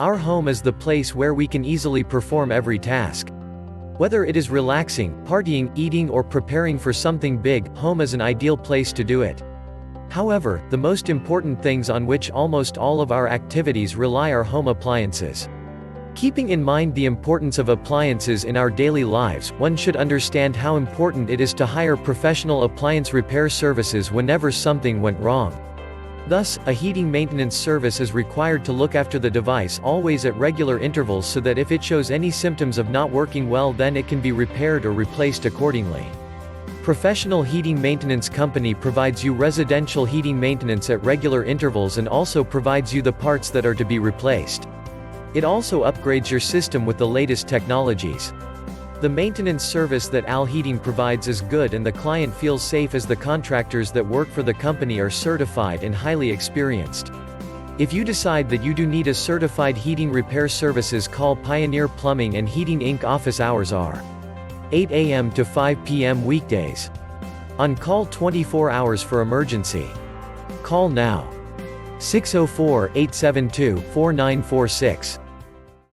Our home is the place where we can easily perform every task. Whether it is relaxing, partying, eating, or preparing for something big, home is an ideal place to do it. However, the most important things on which almost all of our activities rely are home appliances. Keeping in mind the importance of appliances in our daily lives, one should understand how important it is to hire professional appliance repair services whenever something went wrong. Thus, a heating maintenance service is required to look after the device always at regular intervals so that if it shows any symptoms of not working well, then it can be repaired or replaced accordingly. Professional Heating Maintenance Company provides you residential heating maintenance at regular intervals and also provides you the parts that are to be replaced. It also upgrades your system with the latest technologies. The maintenance service that AL Heating provides is good and the client feels safe as the contractors that work for the company are certified and highly experienced. If you decide that you do need a certified heating repair services, call Pioneer Plumbing and Heating Inc. Office hours are 8 a.m. to 5 p.m. weekdays. On call 24 hours for emergency. Call now. 604-872-4946.